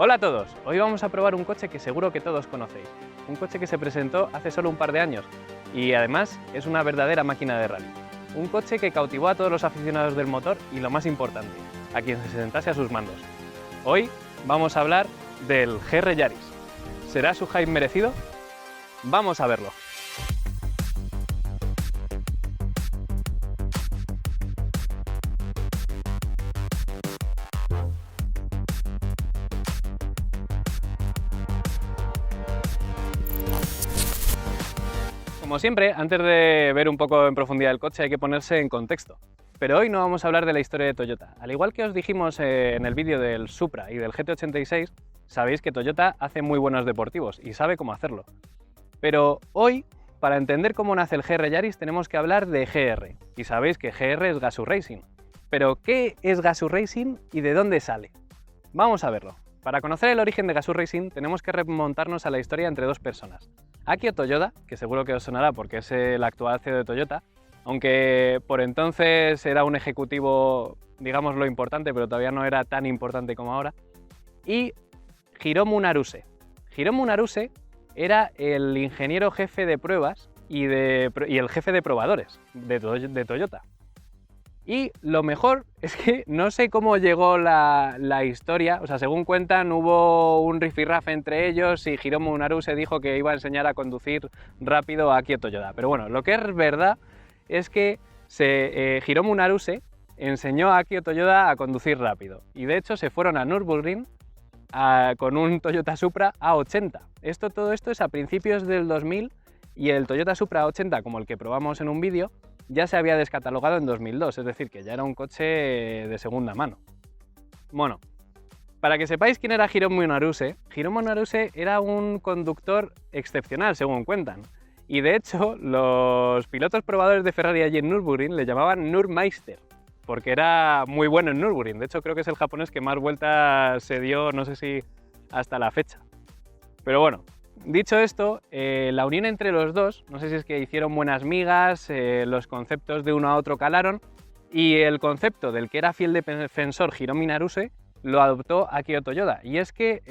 Hola a todos, hoy vamos a probar un coche que seguro que todos conocéis, un coche que se presentó hace solo un par de años y además es una verdadera máquina de rally, un coche que cautivó a todos los aficionados del motor y lo más importante, a quien se sentase a sus mandos. Hoy vamos a hablar del GR Yaris. ¿Será su hype merecido? Vamos a verlo. Como siempre, antes de ver un poco en profundidad el coche hay que ponerse en contexto. Pero hoy no vamos a hablar de la historia de Toyota. Al igual que os dijimos en el vídeo del Supra y del GT86, sabéis que Toyota hace muy buenos deportivos y sabe cómo hacerlo. Pero hoy, para entender cómo nace el GR Yaris, tenemos que hablar de GR. Y sabéis que GR es Gazoo Racing. Pero, ¿qué es Gazoo Racing y de dónde sale? Vamos a verlo. Para conocer el origen de Gazoo Racing tenemos que remontarnos a la historia entre dos personas. Akio Toyoda, que seguro que os sonará porque es el actual CEO de Toyota, aunque por entonces era un ejecutivo, digámoslo, importante, pero todavía no era tan importante como ahora, y Hiromu Naruse. Hiromu Naruse era el ingeniero jefe de pruebas y el jefe de probadores de Toyota. Y lo mejor es que no sé cómo llegó la historia, o sea, según cuentan hubo un rifirrafe entre ellos y Hiromu Naruse dijo que iba a enseñar a conducir rápido a Akio Toyoda. Pero bueno, lo que es verdad es que Hiromu Naruse enseñó a Akio Toyoda a conducir rápido y de hecho se fueron a Nürburgring con un Toyota Supra A80. Todo esto es a principios del 2000 y el Toyota Supra A80, como el que probamos en un vídeo, ya se había descatalogado en 2002, es decir, que ya era un coche de segunda mano. Bueno, para que sepáis quién era Hiromu Naruse era un conductor excepcional, según cuentan. Y de hecho, los pilotos probadores de Ferrari allí en Nürburgring le llamaban Nürmeister, porque era muy bueno en Nürburgring. De hecho, creo que es el japonés que más vueltas se dio, no sé si hasta la fecha. Pero bueno, dicho esto, la unión entre los dos, no sé si es que hicieron buenas migas, los conceptos de uno a otro calaron y el concepto del que era fiel defensor Hiromu Naruse lo adoptó Akio Toyoda. Y es que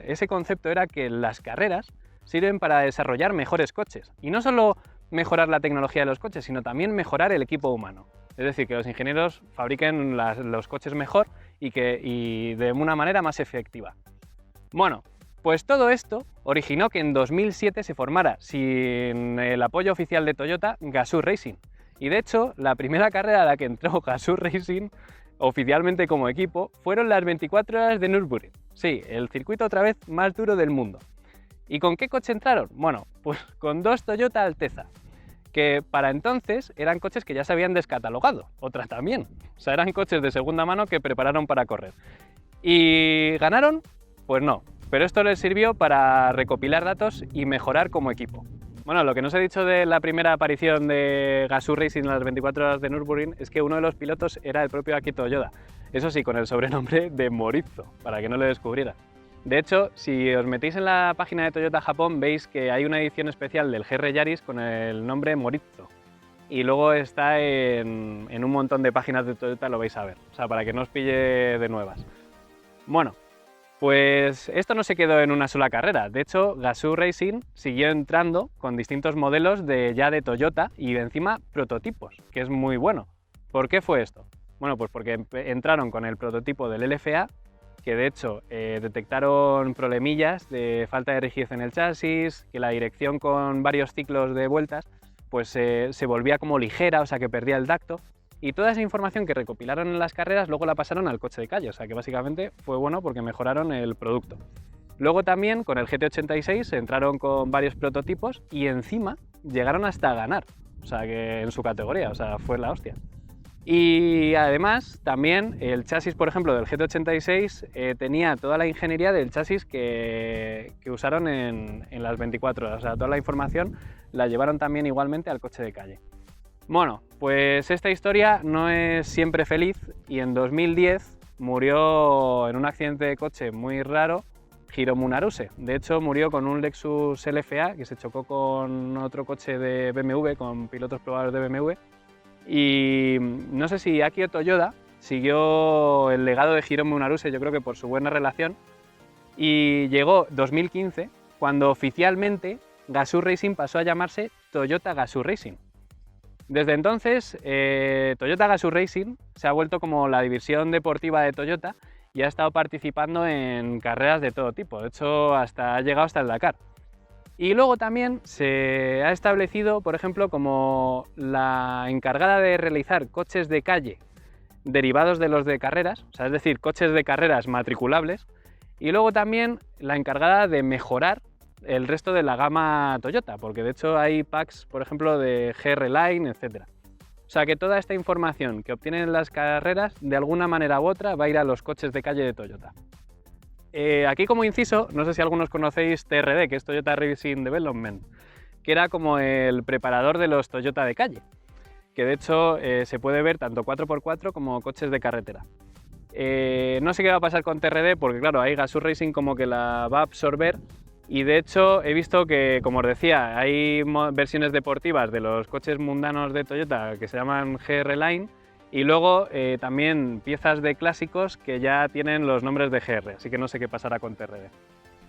ese concepto era que las carreras sirven para desarrollar mejores coches. Y no solo mejorar la tecnología de los coches, sino también mejorar el equipo humano. Es decir, que los ingenieros fabriquen los coches mejor y de una manera más efectiva. Bueno, pues todo esto originó que en 2007 se formara, sin el apoyo oficial de Toyota, Gazoo Racing. Y de hecho, la primera carrera a la que entró Gazoo Racing, oficialmente como equipo, fueron las 24 horas de Nürburgring. Sí, el circuito otra vez más duro del mundo. ¿Y con qué coche entraron? Bueno, pues con dos Toyota Alteza, que para entonces eran coches que ya se habían descatalogado, otra también. O sea, eran coches de segunda mano que prepararon para correr. ¿Y ganaron? Pues no. Pero esto les sirvió para recopilar datos y mejorar como equipo. Bueno, lo que no os he dicho de la primera aparición de Gazoo Racing en las 24 horas de Nürburgring es que uno de los pilotos era el propio Akio Toyoda. Eso sí, con el sobrenombre de Morizo, para que no lo descubriera. De hecho, si os metéis en la página de Toyota Japón, veis que hay una edición especial del GR Yaris con el nombre Morizo. Y luego está en un montón de páginas de Toyota, lo vais a ver. O sea, para que no os pille de nuevas. Bueno, pues esto no se quedó en una sola carrera. De hecho, Gazoo Racing siguió entrando con distintos modelos ya de Toyota y de encima prototipos, que es muy bueno. ¿Por qué fue esto? Bueno, pues porque entraron con el prototipo del LFA, que de hecho detectaron problemillas de falta de rigidez en el chasis, que la dirección con varios ciclos de vueltas pues se volvía como ligera, o sea que perdía el tacto. Y toda esa información que recopilaron en las carreras luego la pasaron al coche de calle, o sea que básicamente fue bueno porque mejoraron el producto. Luego también con el GT86 entraron con varios prototipos y encima llegaron hasta ganar, o sea que en su categoría, o sea fue la hostia. Y además también el chasis, por ejemplo, del GT86 tenía toda la ingeniería del chasis que usaron en las 24 horas, o sea toda la información la llevaron también igualmente al coche de calle. Bueno, pues esta historia no es siempre feliz y en 2010 murió en un accidente de coche muy raro Hiromu Naruse. De hecho, murió con un Lexus LFA que se chocó con otro coche de BMW, con pilotos probadores de BMW. Y no sé si Akio Toyoda siguió el legado de Hiromu Naruse, yo creo que por su buena relación, Y llegó 2015 cuando oficialmente Gazoo Racing pasó a llamarse Toyota Gazoo Racing. Desde entonces, Toyota Gazoo Racing se ha vuelto como la división deportiva de Toyota y ha estado participando en carreras de todo tipo. De hecho, ha llegado hasta el Dakar. Y luego también se ha establecido, por ejemplo, como la encargada de realizar coches de calle derivados de los de carreras, o sea, es decir, coches de carreras matriculables, y luego también la encargada de mejorar el resto de la gama Toyota, porque de hecho hay packs, por ejemplo, de GR Line, etc. O sea que toda esta información que obtienen las carreras, de alguna manera u otra, va a ir a los coches de calle de Toyota. Aquí como inciso, no sé si algunos conocéis TRD, que es Toyota Racing Development, que era como el preparador de los Toyota de calle, que de hecho se puede ver tanto 4x4 como coches de carretera. No sé qué va a pasar con TRD porque claro, ahí Gazoo Racing como que la va a absorber y de hecho he visto que, como os decía, hay versiones deportivas de los coches mundanos de Toyota que se llaman GR Line y luego también piezas de clásicos que ya tienen los nombres de GR, así que no sé qué pasará con TRD.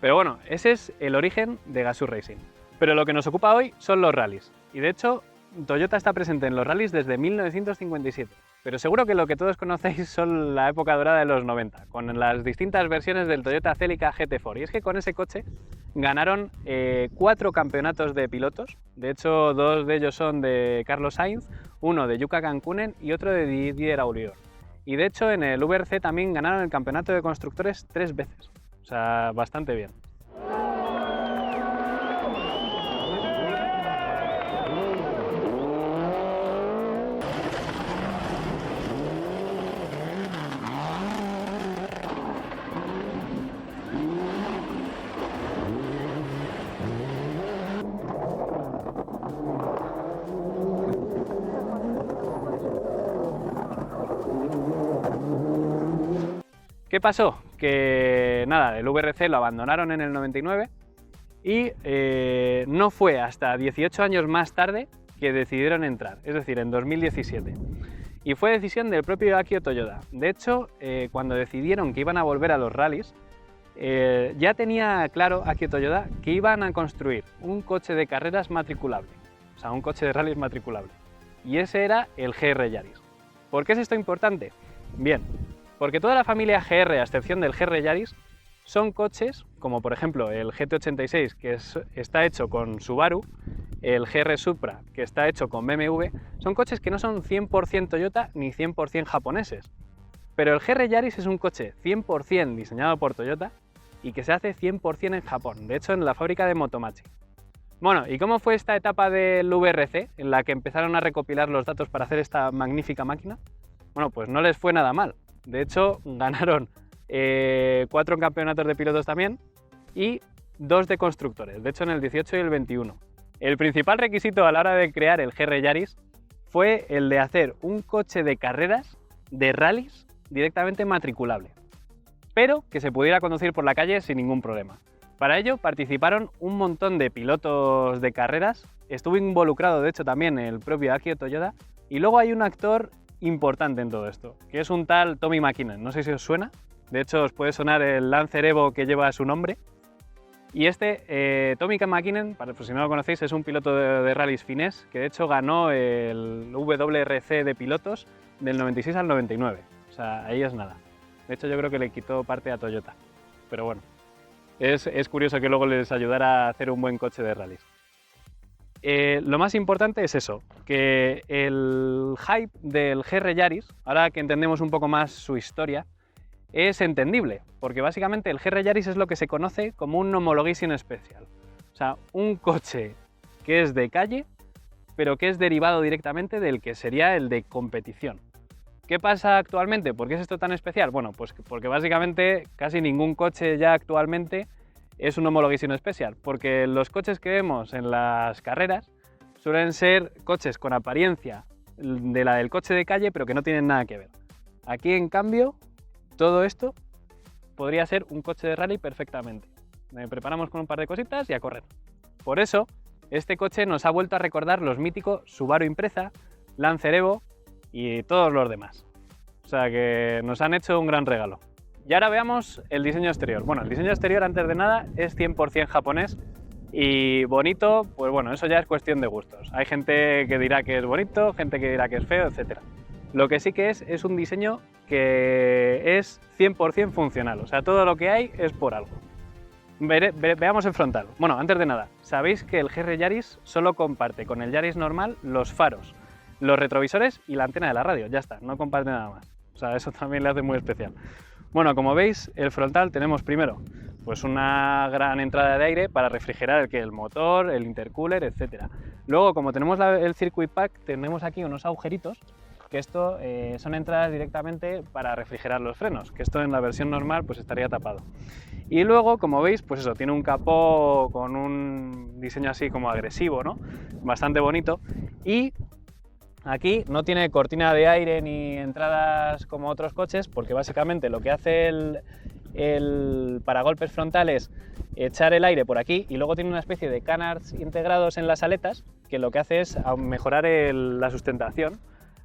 Pero bueno, ese es el origen de Gazoo Racing. Pero lo que nos ocupa hoy son los rallies y de hecho Toyota está presente en los rallies desde 1957. Pero seguro que lo que todos conocéis son la época dorada de los 90, con las distintas versiones del Toyota Celica GT4. Y es que con ese coche ganaron 4 campeonatos de pilotos. De hecho, 2 de ellos son de Carlos Sainz, uno de Jukka Kankkunen y otro de Didier Auriol. Y de hecho, en el VRC también ganaron el campeonato de constructores 3 veces. O sea, bastante bien. ¿Qué pasó? Que nada, el VRC lo abandonaron en el 99 y no fue hasta 18 años más tarde que decidieron entrar, es decir, en 2017. Y fue decisión del propio Akio Toyoda. De hecho, cuando decidieron que iban a volver a los rallies, ya tenía claro Akio Toyoda que iban a construir un coche de carreras matriculable, o sea, un coche de rallies matriculable. Y ese era el GR Yaris. ¿Por qué es esto importante? Bien, porque toda la familia GR, a excepción del GR Yaris, son coches, como por ejemplo el GT86, que está hecho con Subaru, el GR Supra, que está hecho con BMW, son coches que no son 100% Toyota ni 100% japoneses. Pero el GR Yaris es un coche 100% diseñado por Toyota y que se hace 100% en Japón, de hecho en la fábrica de Motomachi. Bueno, ¿y cómo fue esta etapa del VRC en la que empezaron a recopilar los datos para hacer esta magnífica máquina? Bueno, pues no les fue nada mal. De hecho, ganaron 4 campeonatos de pilotos también y 2 de constructores, de hecho en el 18 y el 21. El principal requisito a la hora de crear el GR Yaris fue el de hacer un coche de carreras, de rallies, directamente matriculable, pero que se pudiera conducir por la calle sin ningún problema. Para ello participaron un montón de pilotos de carreras, estuvo involucrado de hecho también el propio Akio Toyoda y luego hay un actor importante en todo esto, que es un tal Tommy McKinnon, no sé si os suena, de hecho os puede sonar el Lancer Evo que lleva su nombre, y Tommy McKinnon, para si no lo conocéis, es un piloto de rallies finés, que de hecho ganó el WRC de pilotos del 96 al 99, o sea, ahí es nada, de hecho yo creo que le quitó parte a Toyota, pero bueno, es curioso que luego les ayudara a hacer un buen coche de rallies. Lo más importante es eso, que el hype del GR Yaris, ahora que entendemos un poco más su historia, es entendible, porque básicamente el GR Yaris es lo que se conoce como un homologation special. O sea, un coche que es de calle, pero que es derivado directamente del que sería el de competición. ¿Qué pasa actualmente? ¿Por qué es esto tan especial? Bueno, pues porque básicamente casi ningún coche ya actualmente es un homologation special, porque los coches que vemos en las carreras suelen ser coches con apariencia de la del coche de calle, pero que no tienen nada que ver. Aquí, en cambio, todo esto podría ser un coche de rally perfectamente. Preparamos con un par de cositas y a correr. Por eso, este coche nos ha vuelto a recordar los míticos Subaru Impreza, Lancer Evo y todos los demás. O sea que nos han hecho un gran regalo. Y ahora veamos el diseño exterior. Bueno, el diseño exterior, antes de nada, es 100% japonés y bonito, pues bueno, eso ya es cuestión de gustos. Hay gente que dirá que es bonito, gente que dirá que es feo, etc. Lo que sí que es un diseño que es 100% funcional, o sea, todo lo que hay es por algo. Veamos el frontal. Bueno, antes de nada, sabéis que el GR Yaris solo comparte con el Yaris normal los faros, los retrovisores y la antena de la radio, ya está, no comparte nada más. O sea, eso también le hace muy especial. Bueno, como veis, el frontal tenemos primero pues una gran entrada de aire para refrigerar el motor, el intercooler, etc. Luego, como tenemos el Circuit Pack, tenemos aquí unos agujeritos, que esto son entradas directamente para refrigerar los frenos, que esto en la versión normal pues estaría tapado. Y luego, como veis, pues eso, tiene un capó con un diseño así como agresivo, ¿no? Bastante bonito. Y aquí no tiene cortina de aire ni entradas como otros coches, porque básicamente lo que hace el paragolpes frontal es echar el aire por aquí, y luego tiene una especie de canards integrados en las aletas que lo que hace es mejorar la sustentación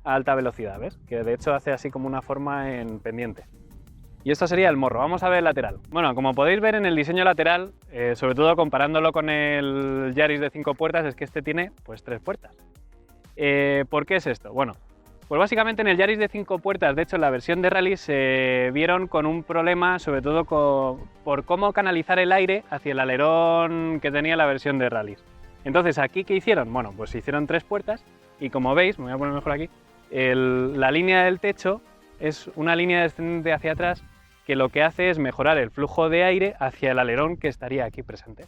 a alta velocidad, ¿ves? Que de hecho hace así como una forma en pendiente. Y esto sería el morro. Vamos a ver el lateral. Bueno, como podéis ver en el diseño lateral, sobre todo comparándolo con el Yaris de 5 puertas, es que este tiene pues 3 puertas. ¿Por qué es esto? Bueno, pues básicamente en el Yaris de 5 puertas, de hecho en la versión de Rally, se vieron con un problema, sobre todo por cómo canalizar el aire hacia el alerón que tenía la versión de Rally. Entonces, ¿aquí qué hicieron? Bueno, pues hicieron 3 puertas y, como veis, me voy a poner mejor aquí, la línea del techo es una línea descendente hacia atrás que lo que hace es mejorar el flujo de aire hacia el alerón que estaría aquí presente.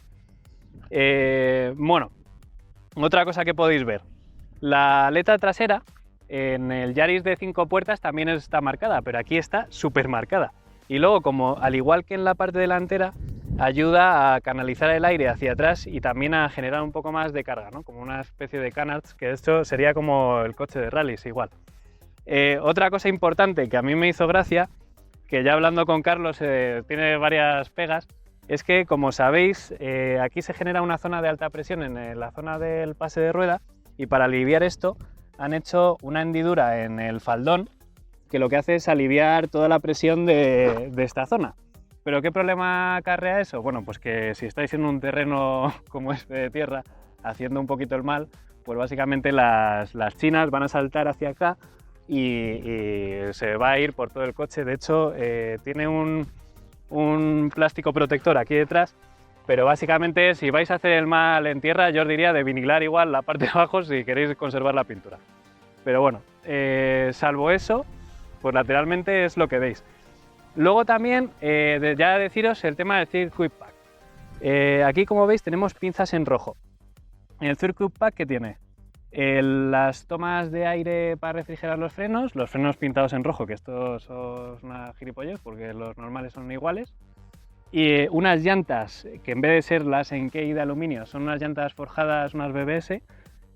Bueno, otra cosa que podéis ver, la aleta trasera en el Yaris de 5 puertas también está marcada, pero aquí está súper marcada. Y luego, como al igual que en la parte delantera, ayuda a canalizar el aire hacia atrás y también a generar un poco más de carga, ¿no? Como una especie de canards, que esto sería como el coche de rallies igual. Otra cosa importante que a mí me hizo gracia, que ya hablando con Carlos tiene varias pegas, es que, como sabéis, aquí se genera una zona de alta presión en la zona del pase de rueda, y para aliviar esto han hecho una hendidura en el faldón que lo que hace es aliviar toda la presión de esta zona. ¿Pero qué problema acarrea eso? Bueno, pues que si estáis en un terreno como este de tierra, haciendo un poquito el mal, pues básicamente las chinas van a saltar hacia acá y se va a ir por todo el coche. De hecho, tiene un plástico protector aquí detrás, pero básicamente si vais a hacer el mal en tierra, yo os diría de vinilar igual la parte de abajo si queréis conservar la pintura. Pero bueno, salvo eso, pues lateralmente es lo que veis. Luego también, ya deciros el tema del Circuit Pack. Aquí, como veis, tenemos pinzas en rojo. El Circuit Pack, ¿qué tiene? Las tomas de aire para refrigerar los frenos pintados en rojo, que esto es una gilipollez porque los normales son iguales. Y unas llantas que, en vez de ser las Enkei de aluminio, son unas llantas forjadas, unas BBS.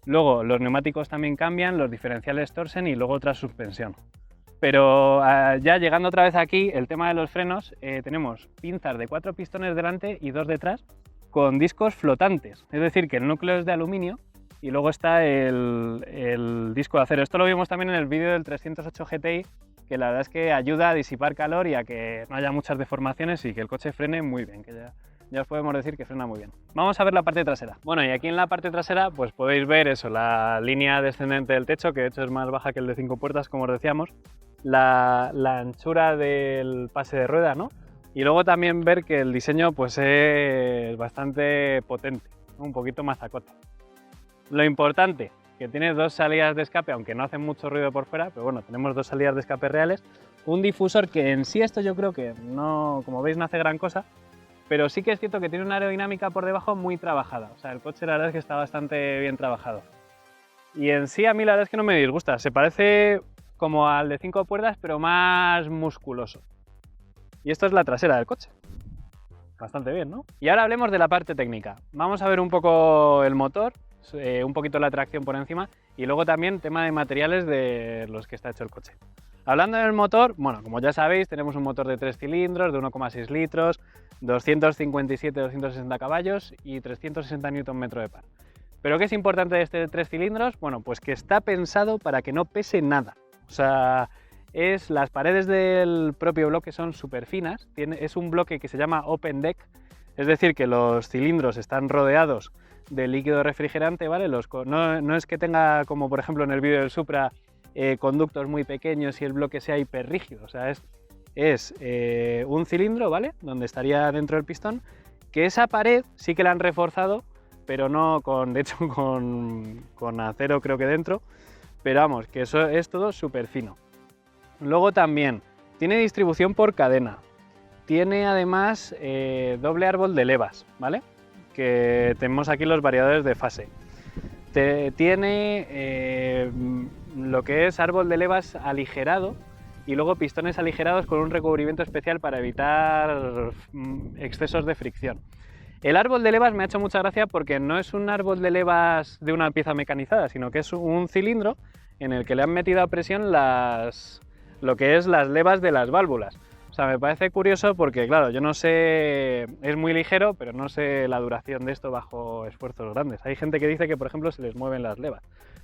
Luego los neumáticos también cambian, los diferenciales torsen y luego otra suspensión. Pero ya llegando otra vez aquí, el tema de los frenos, tenemos pinzas de 4 pistones delante y 2 detrás con discos flotantes. Es decir, que el núcleo es de aluminio y luego está el disco de acero. Esto lo vimos también en el vídeo del 308 GTI, que la verdad es que ayuda a disipar calor y a que no haya muchas deformaciones y que el coche frene muy bien, que ya os podemos decir que frena muy bien. Vamos a ver la parte trasera. Bueno, y aquí en la parte trasera pues podéis ver eso, la línea descendente del techo, que de hecho es más baja que el de 5 puertas, como os decíamos, la anchura del pase de rueda, ¿no? Y luego también ver que el diseño pues es bastante potente, ¿no? Un poquito mazacote. Lo importante, que tiene 2 salidas de escape, aunque no hacen mucho ruido por fuera, pero bueno, tenemos 2 salidas de escape reales, un difusor que en sí esto yo creo que no, como veis, no hace gran cosa, pero sí que es cierto que tiene una aerodinámica por debajo muy trabajada. O sea, el coche la verdad es que está bastante bien trabajado. Y en sí a mí la verdad es que no me disgusta, se parece como al de 5 puertas, pero más musculoso. Y esto es la trasera del coche. Bastante bien, ¿no? Y ahora hablemos de la parte técnica. Vamos a ver un poco el motor, un poquito la tracción por encima y luego también tema de materiales de los que está hecho el coche. Hablando del motor, bueno, como ya sabéis, tenemos un motor de 3 cilindros, de 1,6 litros, 257-260 caballos y 360 Nm de par. ¿Pero qué es importante de este de 3 cilindros? Bueno, pues que está pensado para que no pese nada. O sea, es las paredes del propio bloque son súper finas, es un bloque que se llama open deck, es decir, que los cilindros están rodeados de líquido refrigerante, ¿vale? No es que tenga, como por ejemplo en el vídeo del Supra, conductos muy pequeños y el bloque sea hiperrígido, o sea, es un cilindro, ¿vale? Donde estaría dentro el pistón, que esa pared sí que la han reforzado, pero no de hecho con acero creo que dentro, pero vamos, que eso es todo súper fino. Luego también tiene distribución por cadena, tiene además doble árbol de levas, ¿vale? Que tenemos aquí los variadores de fase. Tiene lo que es árbol de levas aligerado y luego pistones aligerados con un recubrimiento especial para evitar excesos de fricción. El árbol de levas me ha hecho mucha gracia porque no es un árbol de levas de una pieza mecanizada, sino que es un cilindro en el que le han metido a presión lo que es las levas de las válvulas. O sea, me parece curioso porque, claro, yo no sé, es muy ligero, pero no sé la duración de esto bajo esfuerzos grandes. Hay gente que dice que, por ejemplo, se les mueven las levas.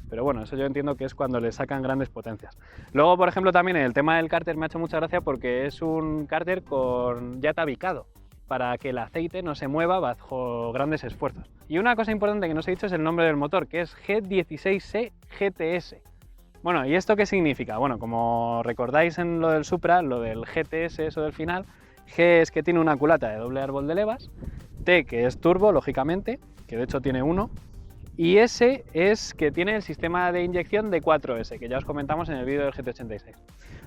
Pero bueno, eso yo entiendo que es cuando le sacan grandes potencias. Luego, por ejemplo, también el tema del cárter me ha hecho mucha gracia porque es un cárter ya tabicado, para que el aceite no se mueva bajo grandes esfuerzos. Y una cosa importante que no os he dicho es el nombre del motor, que es G16C GTS. Bueno, ¿y esto qué significa? Bueno, como recordáis en lo del Supra, lo del GTS, eso del final, G es que tiene una culata de doble árbol de levas, T que es turbo, lógicamente, que de hecho tiene uno, y S es que tiene el sistema de inyección de 4S, que ya os comentamos en el vídeo del GT86.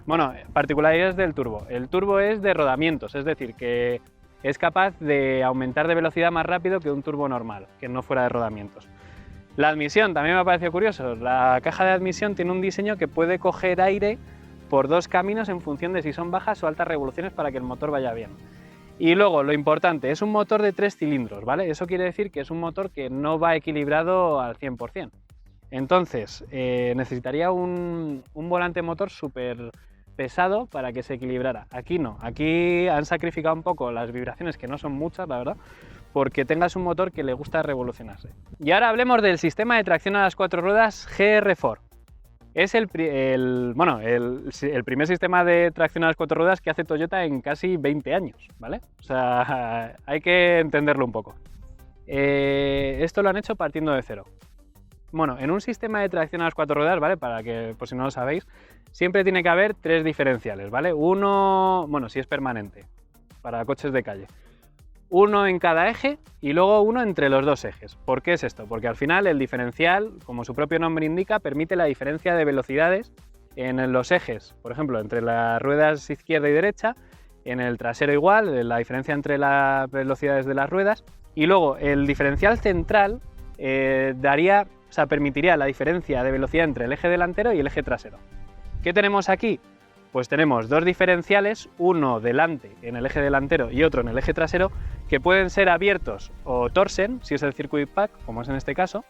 Bueno, particularidades del turbo. El turbo es de rodamientos, es decir, que es capaz de aumentar de velocidad más rápido que un turbo normal, que no fuera de rodamientos. La admisión también me ha parecido curioso. La caja de admisión tiene un diseño que puede coger aire por dos caminos en función de si son bajas o altas revoluciones para que el motor vaya bien. Y luego, lo importante, es un motor de 3 cilindros, ¿vale? Eso quiere decir que es un motor que no va equilibrado al 100%. Entonces, necesitaría un volante motor súper pesado para que se equilibrara. Aquí no, aquí han sacrificado un poco las vibraciones, que no son muchas, la verdad, porque tengas un motor que le gusta revolucionarse. Y ahora hablemos del sistema de tracción a las 4 ruedas GR4. Es el primer sistema de tracción a las 4 ruedas que hace Toyota en casi 20 años, ¿vale? O sea, hay que entenderlo un poco. Esto lo han hecho partiendo de cero. Bueno, en un sistema de tracción a las 4 ruedas, ¿vale? Para que, por si no lo sabéis, siempre tiene que haber 3 diferenciales, ¿vale? Uno, bueno, si es permanente, para coches de calle. Uno en cada eje y luego uno entre los dos ejes. ¿Por qué es esto? Porque al final el diferencial, como su propio nombre indica, permite la diferencia de velocidades en los ejes, por ejemplo, entre las ruedas izquierda y derecha, en el trasero igual, la diferencia entre las velocidades de las ruedas, y luego el diferencial central permitiría la diferencia de velocidad entre el eje delantero y el eje trasero. ¿Qué tenemos aquí? Pues tenemos dos diferenciales, uno delante en el eje delantero y otro en el eje trasero, que pueden ser abiertos o torsen, si es el circuit pack, como es en este caso,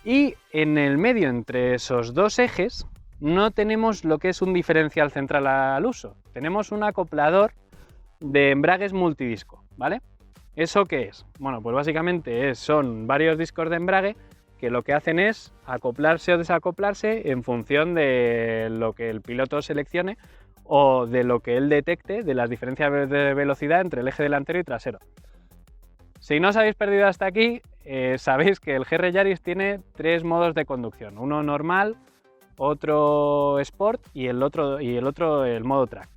y en el medio entre esos dos ejes no tenemos lo que es un diferencial central al uso, tenemos un acoplador de embragues multidisco, ¿vale? ¿Eso qué es? Bueno, pues básicamente son varios discos de embrague que lo que hacen es acoplarse o desacoplarse en función de lo que el piloto seleccione o de lo que él detecte de las diferencias de velocidad entre el eje delantero y trasero. Si no os habéis perdido hasta aquí, sabéis que el GR Yaris tiene 3 modos de conducción, uno normal, otro Sport y el otro el modo Track.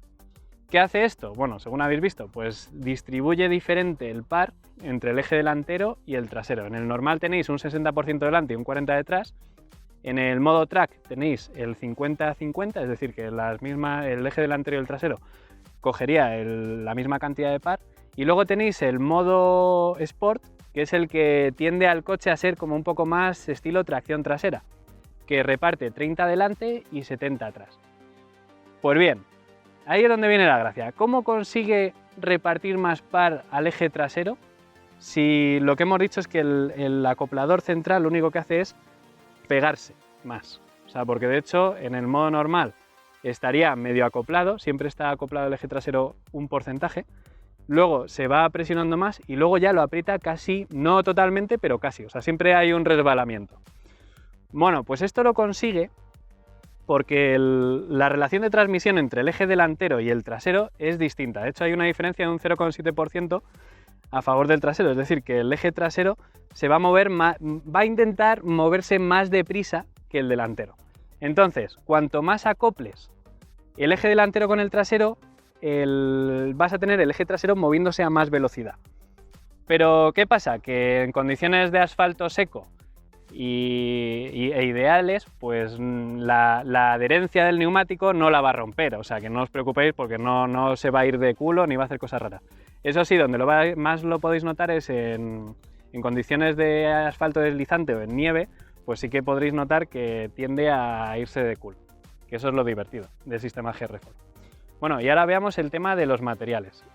¿Qué hace esto? Bueno, según habéis visto, pues distribuye diferente el par entre el eje delantero y el trasero. En el normal tenéis un 60% delante y un 40% detrás. En el modo Track tenéis el 50-50, es decir, que el eje delantero y el trasero cogería la misma cantidad de par. Y luego tenéis el modo Sport, que es el que tiende al coche a ser como un poco más estilo tracción trasera, que reparte 30 delante y 70 atrás. Pues bien, ahí es donde viene la gracia. ¿Cómo consigue repartir más par al eje trasero si lo que hemos dicho es que el acoplador central lo único que hace es pegarse más? O sea, porque de hecho en el modo normal estaría medio acoplado, siempre está acoplado el eje trasero un porcentaje, luego se va presionando más y luego ya lo aprieta casi, no totalmente, pero casi, o sea, siempre hay un resbalamiento. Bueno, pues esto lo consigue porque la relación de transmisión entre el eje delantero y el trasero es distinta. De hecho, hay una diferencia de un 0,7% a favor del trasero, es decir, que el eje trasero se va a mover va a intentar moverse más deprisa que el delantero. Entonces, cuanto más acoples el eje delantero con el trasero, vas a tener el eje trasero moviéndose a más velocidad. Pero, ¿qué pasa? Que en condiciones de asfalto seco e ideales, pues la adherencia del neumático no la va a romper, o sea que no os preocupéis porque no se va a ir de culo ni va a hacer cosas raras. Eso sí, donde más lo podéis notar es en condiciones de asfalto deslizante o en nieve, pues sí que podréis notar que tiende a irse de culo, que eso es lo divertido del sistema GR4. Bueno, y ahora veamos el tema de los materiales.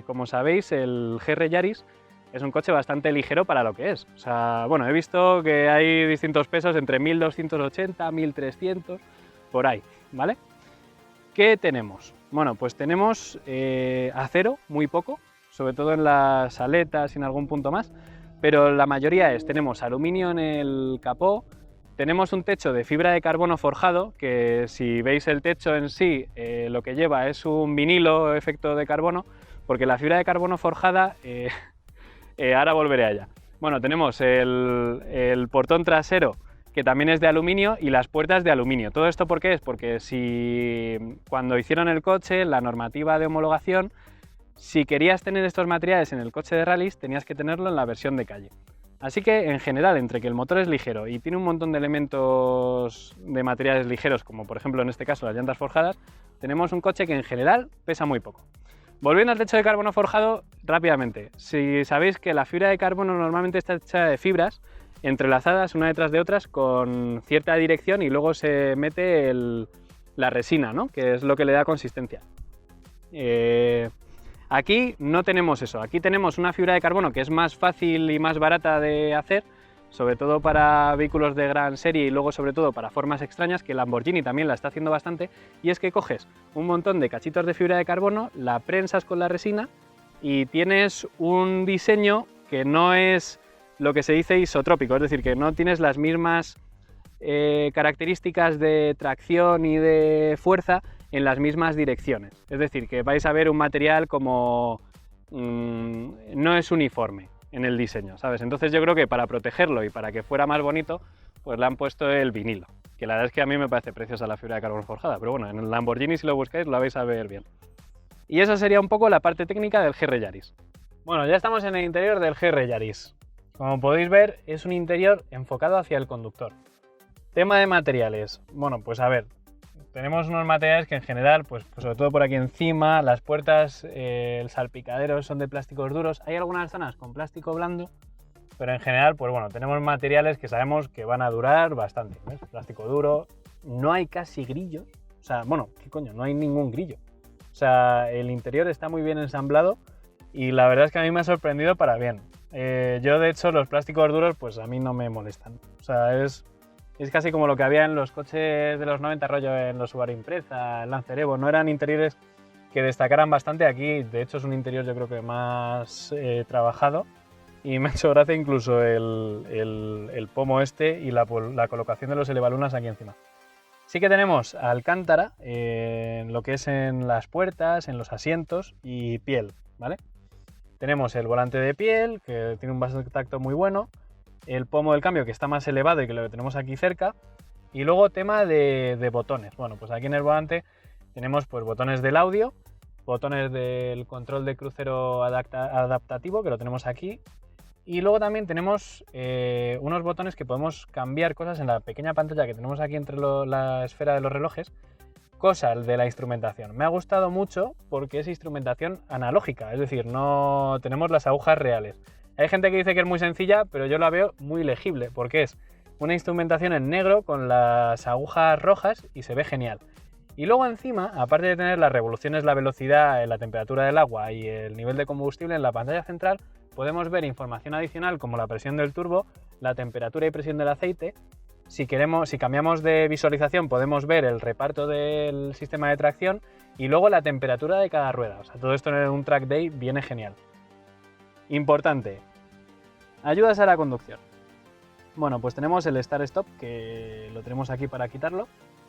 Como sabéis, el GR Yaris es un coche bastante ligero para lo que es. O sea, bueno, he visto que hay distintos pesos entre 1280, 1300, por ahí, ¿vale? ¿Qué tenemos? Bueno, pues tenemos acero, muy poco, sobre todo en las aletas y en algún punto más, pero la mayoría tenemos aluminio en el capó, tenemos un techo de fibra de carbono forjado, que si veis el techo en sí, lo que lleva es un vinilo efecto de carbono, porque la fibra de carbono forjada... ahora volveré allá. Bueno, tenemos el portón trasero, que también es de aluminio, y las puertas de aluminio. ¿Todo esto por qué es? Porque cuando hicieron el coche, la normativa de homologación, si querías tener estos materiales en el coche de rallies, tenías que tenerlo en la versión de calle. Así que, en general, entre que el motor es ligero y tiene un montón de elementos de materiales ligeros, como por ejemplo en este caso las llantas forjadas, tenemos un coche que en general pesa muy poco. Volviendo al techo de carbono forjado, rápidamente, si sabéis que la fibra de carbono normalmente está hecha de fibras entrelazadas una detrás de otras con cierta dirección y luego se mete la resina, ¿no? Que es lo que le da consistencia. Aquí no tenemos eso, aquí tenemos una fibra de carbono que es más fácil y más barata de hacer, sobre todo para vehículos de gran serie y luego sobre todo para formas extrañas, que Lamborghini también la está haciendo bastante, y es que coges un montón de cachitos de fibra de carbono, la prensas con la resina y tienes un diseño que no es lo que se dice isotrópico, es decir, que no tienes las mismas características de tracción y de fuerza en las mismas direcciones, es decir, que vais a ver un material como no es uniforme en el diseño, ¿sabes? Entonces yo creo que para protegerlo y para que fuera más bonito, pues le han puesto el vinilo, que la verdad es que a mí me parece preciosa la fibra de carbono forjada, pero bueno, en el Lamborghini si lo buscáis lo vais a ver bien. Y eso sería un poco la parte técnica del GR Yaris. Bueno, ya estamos en el interior del GR Yaris. Como podéis ver, es un interior enfocado hacia el conductor. Tema de materiales. Bueno, pues a ver, tenemos unos materiales que en general, pues sobre todo por aquí encima, las puertas, el salpicadero son de plásticos duros. Hay algunas zonas con plástico blando, pero en general, pues bueno, tenemos materiales que sabemos que van a durar bastante. ¿Ves? Plástico duro, no hay casi grillos. O sea, bueno, ¿qué coño? No hay ningún grillo. O sea, el interior está muy bien ensamblado y la verdad es que a mí me ha sorprendido para bien. Yo, de hecho, los plásticos duros, pues a mí no me molestan. O sea, es casi como lo que había en los coches de los 90, rollo en los Subaru Impreza, el Lancer Evo. No eran interiores que destacaran bastante. Aquí, de hecho, es un interior yo creo que más trabajado. Y me ha hecho gracia incluso el pomo este y la colocación de los elevalunas aquí encima. Sí que tenemos alcántara en lo que es en las puertas, en los asientos y piel, ¿vale? Tenemos el volante de piel, que tiene un vaso de tacto muy bueno, el pomo del cambio que está más elevado y que lo tenemos aquí cerca, y luego tema de botones. Bueno, pues aquí en el volante tenemos pues botones del audio, botones del control de crucero adaptativo, que lo tenemos aquí, y luego también tenemos unos botones que podemos cambiar cosas en la pequeña pantalla que tenemos aquí entre la esfera de los relojes, cosas de la instrumentación. Me ha gustado mucho porque es instrumentación analógica, es decir, no tenemos las agujas reales. Hay gente que dice que es muy sencilla, pero yo la veo muy legible porque es una instrumentación en negro con las agujas rojas y se ve genial. Y luego encima, aparte de tener las revoluciones, la velocidad, la temperatura del agua y el nivel de combustible, en la pantalla central podemos ver información adicional como la presión del turbo, la temperatura y presión del aceite. Si cambiamos de visualización, podemos ver el reparto del sistema de tracción y luego la temperatura de cada rueda. O sea, todo esto en un track day viene genial. Importante, ayudas a la conducción. Bueno, pues tenemos el Start Stop, que lo tenemos aquí para quitarlo.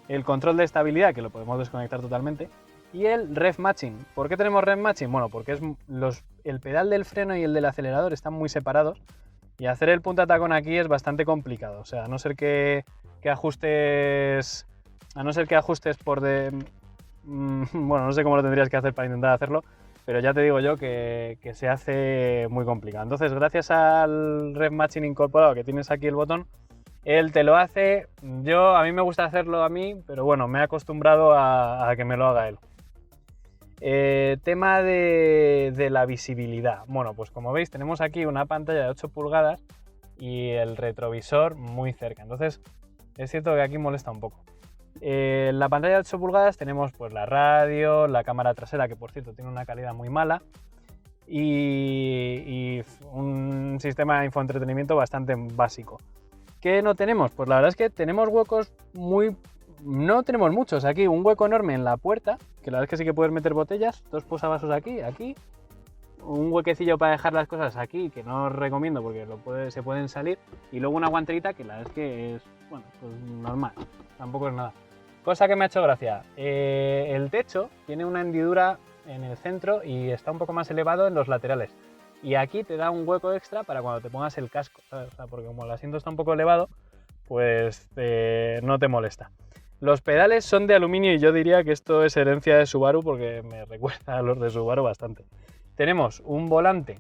el control de estabilidad, que lo podemos desconectar totalmente, y el rev matching. ¿Por qué tenemos rev matching? Bueno, porque el pedal del freno y el del acelerador están muy separados y hacer el punta tacón aquí es bastante complicado. O sea, a no ser que ajustes bueno, no sé cómo lo tendrías que hacer para intentar hacerlo, pero ya te digo yo que se hace muy complicado. Entonces, gracias al rev matching incorporado que tienes aquí el botón, él te lo hace. A mí me gusta hacerlo a mí, pero bueno, me he acostumbrado a que me lo haga él. Tema de la visibilidad. Bueno, pues como veis tenemos aquí una pantalla de 8 pulgadas y el retrovisor muy cerca. Entonces es cierto que aquí molesta un poco. En la pantalla de 8 pulgadas tenemos pues la radio, la cámara trasera, que por cierto tiene una calidad muy mala, y un sistema de infoentretenimiento bastante básico. ¿Qué no tenemos? Pues la verdad es que tenemos huecos no tenemos muchos aquí, un hueco enorme en la puerta, que la verdad es que sí que puedes meter botellas, 2 posavasos aquí, un huequecillo para dejar las cosas aquí, que no os recomiendo porque se pueden salir, y luego una guanterita que la verdad es que es, bueno, pues normal, tampoco es nada. Cosa que me ha hecho gracia, el techo tiene una hendidura en el centro y está un poco más elevado en los laterales. Y aquí te da un hueco extra para cuando te pongas el casco, ¿sabes? O sea, porque como el asiento está un poco elevado, pues no te molesta. Los pedales son de aluminio y yo diría que esto es herencia de Subaru porque me recuerda a los de Subaru bastante. Tenemos un volante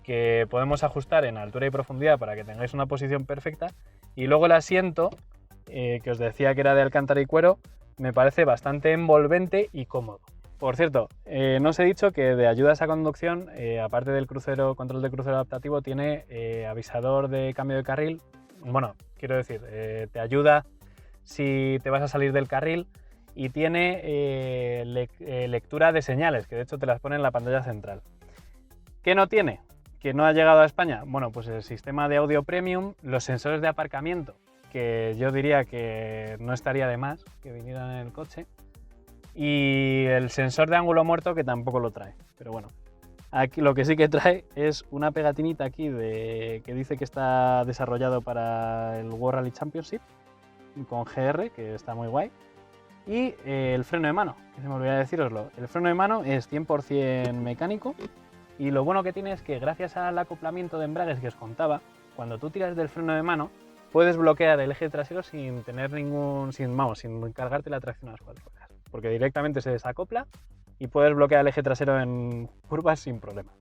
que podemos ajustar en altura y profundidad para que tengáis una posición perfecta, y luego el asiento, que os decía que era de alcántara y cuero, me parece bastante envolvente y cómodo. Por cierto, no os he dicho que de ayudas a conducción, aparte del control de crucero adaptativo, tiene avisador de cambio de carril. Bueno, quiero decir, te ayuda si te vas a salir del carril, y tiene lectura de señales, que de hecho te las pone en la pantalla central. ¿Qué no tiene? ¿Que no ha llegado a España? Bueno, pues el sistema de audio premium, los sensores de aparcamiento, que yo diría que no estaría de más que vinieran en el coche, y el sensor de ángulo muerto, que tampoco lo trae, pero bueno. Aquí lo que sí que trae es una pegatinita aquí que dice que está desarrollado para el World Rally Championship con GR, que está muy guay, y el freno de mano, que se me olvidó deciroslo. El freno de mano es 100% mecánico, y lo bueno que tiene es que gracias al acoplamiento de embragues que os contaba, cuando tú tiras del freno de mano puedes bloquear el eje trasero sin cargarte la tracción a las 4 ruedas, porque directamente se desacopla y puedes bloquear el eje trasero en curvas sin problema.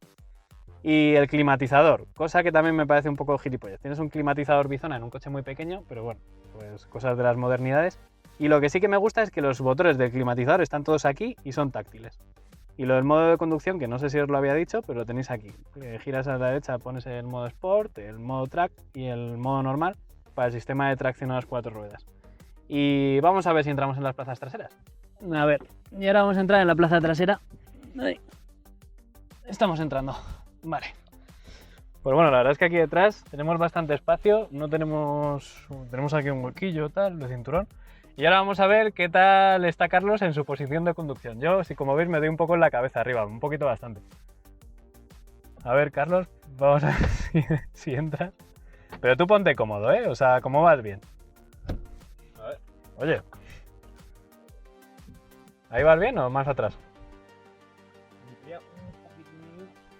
Y el climatizador, cosa que también me parece un poco gilipollas. Tienes un climatizador Bizona en un coche muy pequeño, pero bueno, pues cosas de las modernidades. Y lo que sí que me gusta es que los botones del climatizador están todos aquí y son táctiles. Y lo del modo de conducción, que no sé si os lo había dicho, pero lo tenéis aquí. Giras a la derecha, pones el modo Sport, el modo Track y el modo normal para el sistema de tracción a las 4 ruedas. Y vamos a ver si entramos en las plazas traseras. A ver, y ahora vamos a entrar en la plaza trasera. Ahí. Estamos entrando. Vale. Pues bueno, la verdad es que aquí detrás tenemos bastante espacio. Tenemos aquí un huequillo tal de cinturón. Y ahora vamos a ver qué tal está Carlos en su posición de conducción. Yo, como veis, me doy un poco en la cabeza arriba, un poquito bastante. A ver, Carlos, vamos a ver si entras. Pero tú ponte cómodo, ¿eh? O sea, ¿cómo vas bien? A ver. Oye. ¿Ahí vas bien o más atrás?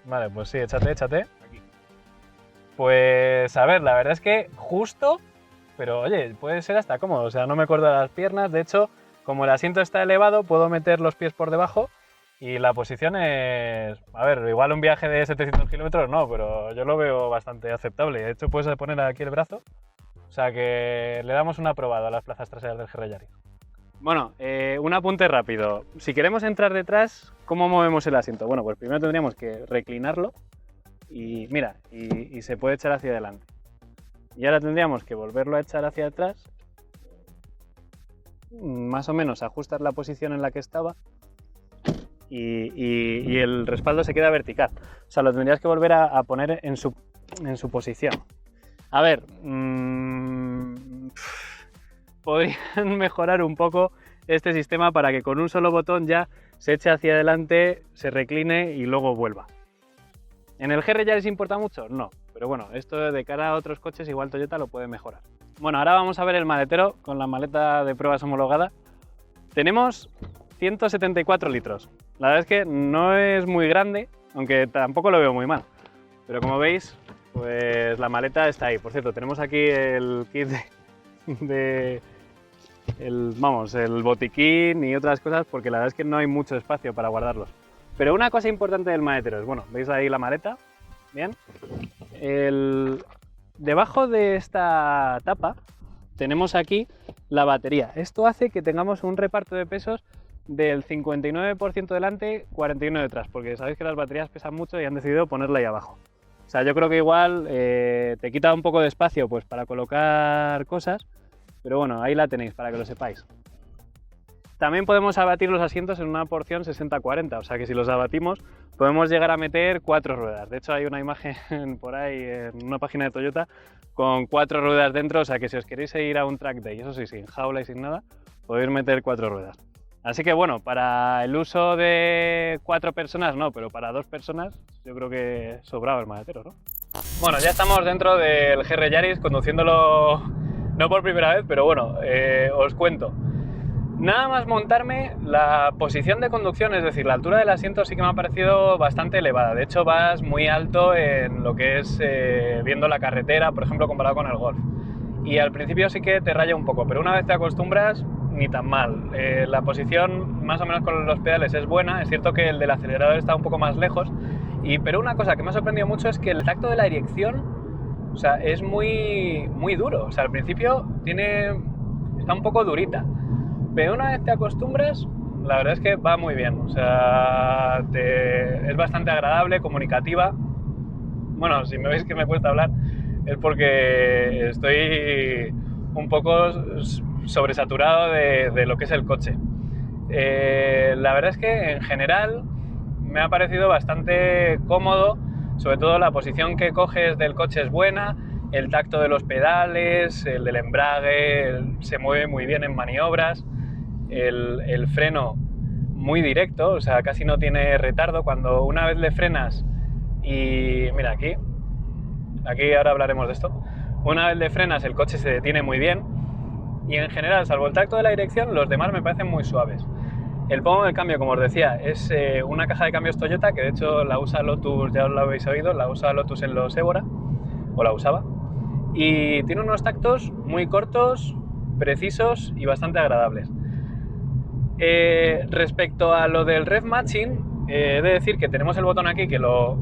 Vale, pues sí, échate. Aquí. Pues a ver, la verdad es que justo, pero oye, puede ser hasta cómodo, o sea, no me corto las piernas. De hecho, como el asiento está elevado, puedo meter los pies por debajo y la posición es... A ver, igual un viaje de 700 kilómetros no, pero yo lo veo bastante aceptable. De hecho, puedes poner aquí el brazo, o sea que le damos una probada a las plazas traseras del GR Yaris. Bueno, un apunte rápido. Si queremos entrar detrás, ¿cómo movemos el asiento? Bueno, pues primero tendríamos que reclinarlo y mira, y se puede echar hacia adelante. Y ahora tendríamos que volverlo a echar hacia atrás, más o menos ajustar la posición en la que estaba y el respaldo se queda vertical. O sea, lo tendrías que volver a poner en su posición. A ver, podrían mejorar un poco este sistema para que con un solo botón ya se eche hacia adelante, se recline y luego vuelva. ¿En el GR ya les importa mucho? No, pero bueno, esto de cara a otros coches igual Toyota lo puede mejorar. Bueno, ahora vamos a ver el maletero con la maleta de pruebas homologada. Tenemos 174 litros. La verdad es que no es muy grande, aunque tampoco lo veo muy mal. Pero como veis, pues la maleta está ahí. Por cierto, tenemos aquí el kit el botiquín y otras cosas, porque la verdad es que no hay mucho espacio para guardarlos. Pero una cosa importante del maletero es, bueno, veis ahí la maleta, bien. Debajo de esta tapa tenemos aquí la batería. Esto hace que tengamos un reparto de pesos del 59% delante, 41% detrás, porque sabéis que las baterías pesan mucho y han decidido ponerla ahí abajo. O sea, yo creo que igual te quita un poco de espacio pues para colocar cosas, pero bueno, ahí la tenéis para que lo sepáis. También podemos abatir los asientos en una porción 60-40, o sea que si los abatimos podemos llegar a meter 4 ruedas. De hecho hay una imagen por ahí en una página de Toyota con 4 ruedas dentro, o sea que si os queréis ir a un track day, eso sí, sin jaula y sin nada, podéis meter 4 ruedas. Así que bueno, para el uso de 4 personas no, pero para 2 personas yo creo que sobraba el maletero, ¿no? Bueno, ya estamos dentro del GR Yaris conduciéndolo no por primera vez, pero bueno, os cuento. Nada más montarme, la posición de conducción, es decir, la altura del asiento sí que me ha parecido bastante elevada. De hecho, vas muy alto en lo que es viendo la carretera, por ejemplo, comparado con el Golf. Y al principio sí que te raya un poco, pero una vez te acostumbras, ni tan mal. La posición, más o menos con los pedales, es buena. Es cierto que el del acelerador está un poco más lejos. Pero una cosa que me ha sorprendido mucho es que el tacto de la dirección, o sea, es muy duro. O sea, al principio está un poco durita. Pero una vez te acostumbras, la verdad es que va muy bien, o sea, es bastante agradable, comunicativa. Bueno, si me veis que me cuesta hablar es porque estoy un poco sobresaturado de lo que es el coche. La verdad es que en general me ha parecido bastante cómodo, sobre todo la posición que coges del coche es buena, el tacto de los pedales, el del embrague, se mueve muy bien en maniobras. El freno muy directo, o sea, casi no tiene retardo. Cuando una vez le frenas y mira aquí ahora hablaremos de esto, una vez le frenas el coche se detiene muy bien y en general, salvo el tacto de la dirección, los demás me parecen muy suaves. El pomo del cambio, como os decía, es una caja de cambios Toyota que de hecho la usa Lotus, ya lo habéis oído, la usa Lotus en los Évora, o la usaba, y tiene unos tactos muy cortos, precisos y bastante agradables. Respecto a lo del Rev Matching, he de decir que tenemos el botón aquí que lo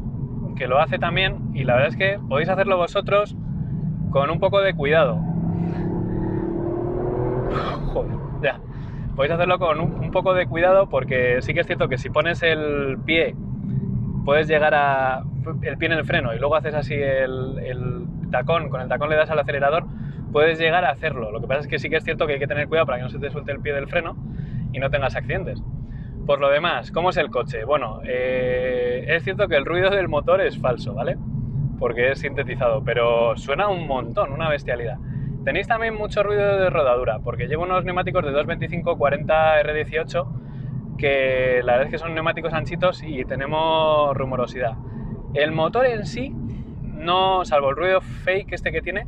hace también, y la verdad es que podéis hacerlo vosotros con un poco de cuidado. Joder, ya. Podéis hacerlo con un poco de cuidado, porque sí que es cierto que si pones el pie, puedes llegar el pie en el freno y luego haces así el tacón, con el tacón le das al acelerador, puedes llegar a hacerlo. Lo que pasa es que sí que es cierto que hay que tener cuidado para que no se te suelte el pie del freno y no tengas accidentes. Por lo demás, ¿cómo es el coche? Bueno, es cierto que el ruido del motor es falso, ¿vale? Porque es sintetizado, pero suena un montón, una bestialidad. Tenéis también mucho ruido de rodadura, porque llevo unos neumáticos de 225-40 R18, que la verdad es que son neumáticos anchitos y tenemos rumorosidad. El motor en sí, no, salvo el ruido fake que tiene,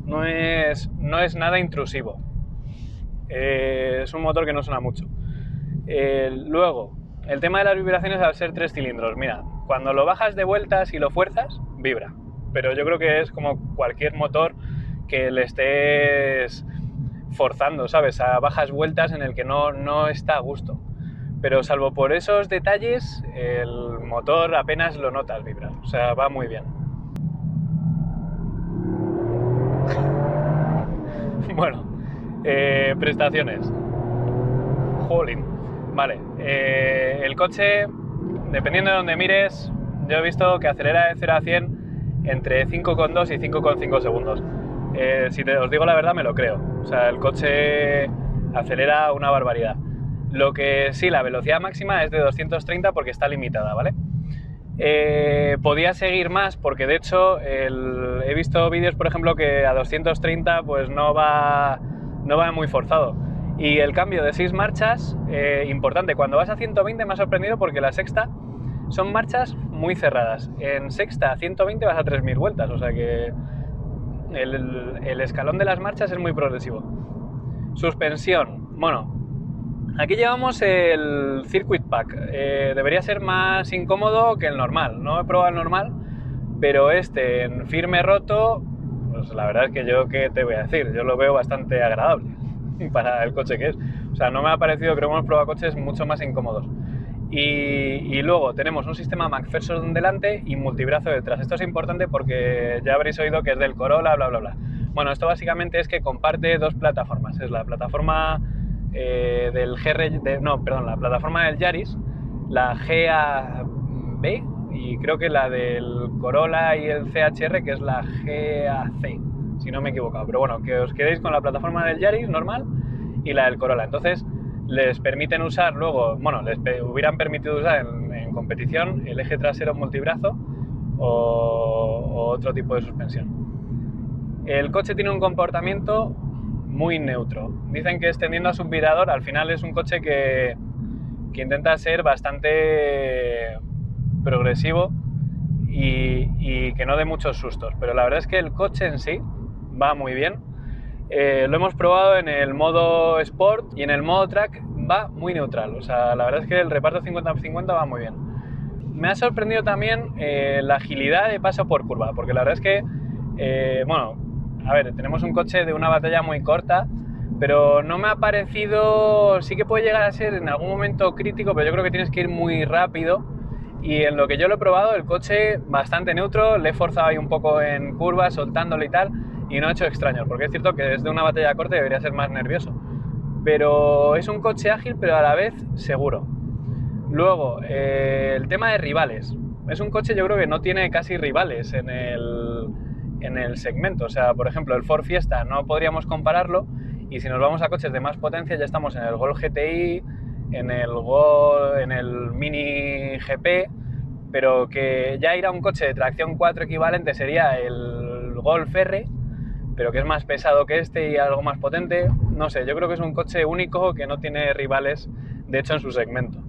no es nada intrusivo. Es un motor que no suena mucho. Luego, el tema de las vibraciones al ser 3 cilindros. Mira, cuando lo bajas de vueltas y lo fuerzas, vibra. Pero yo creo que es como cualquier motor que le estés forzando, ¿sabes? A bajas vueltas en el que no está a gusto. Pero salvo por esos detalles, el motor apenas lo notas vibrar. O sea, va muy bien. Bueno, prestaciones. Jolín. Vale, el coche, dependiendo de donde mires, yo he visto que acelera de 0 a 100 entre 5,2 y 5,5 segundos. Si os digo la verdad, me lo creo. O sea, el coche acelera una barbaridad. Lo que sí, la velocidad máxima es de 230 porque está limitada, ¿vale? Podía seguir más porque de hecho he visto vídeos, por ejemplo, que a 230 pues no va muy forzado. Y el cambio de 6 marchas, importante, cuando vas a 120 me ha sorprendido porque la sexta son marchas muy cerradas. En sexta a 120 vas a 3000 vueltas, o sea que el escalón de las marchas es muy progresivo. Suspensión, bueno, aquí llevamos el Circuit Pack, debería ser más incómodo que el normal, no he probado el normal, pero este en firme roto, pues la verdad es que yo, ¿qué te voy a decir? Yo lo veo bastante agradable para el coche que es. O sea, no me ha parecido, creo que hemos probado coches mucho más incómodos. Y luego tenemos un sistema McPherson delante y multibrazo detrás. Esto es importante porque ya habréis oído que es del Corolla, bla, bla, bla. Bueno, esto básicamente es que comparte dos plataformas. Es la plataforma del la plataforma del Yaris, la GAB, y creo que la del Corolla y el CHR, que es la GAC, si no me he equivocado. Pero bueno, que os quedéis con la plataforma del Yaris normal y la del Corolla. Entonces, les permiten usar luego, bueno, les hubieran permitido usar en competición el eje trasero multibrazo o otro tipo de suspensión. El coche tiene un comportamiento muy neutro. Dicen que extendiendo a subvirador, al final es un coche que intenta ser bastante progresivo y que no dé muchos sustos, pero la verdad es que el coche en sí va muy bien. Lo hemos probado en el modo Sport y en el modo Track va muy neutral, o sea, la verdad es que el reparto 50-50 va muy bien. Me ha sorprendido también la agilidad de paso por curva, porque la verdad es que, bueno, a ver, tenemos un coche de una batalla muy corta, pero no me ha parecido, sí que puede llegar a ser en algún momento crítico, pero yo creo que tienes que ir muy rápido. Y en lo que yo lo he probado, el coche bastante neutro, le he forzado ahí un poco en curvas, soltándole y tal, y no he hecho extraños, porque es cierto que desde una batalla corta debería ser más nervioso. Pero es un coche ágil, pero a la vez seguro. Luego, el tema de rivales. Es un coche, yo creo que no tiene casi rivales en el segmento. O sea, por ejemplo, el Ford Fiesta no podríamos compararlo, y si nos vamos a coches de más potencia ya estamos en el Golf GTI, en el Mini GP, pero que ya ir a un coche de tracción 4 equivalente sería el Golf R, pero que es más pesado que este y algo más potente. No sé, yo creo que es un coche único que no tiene rivales, de hecho, en su segmento.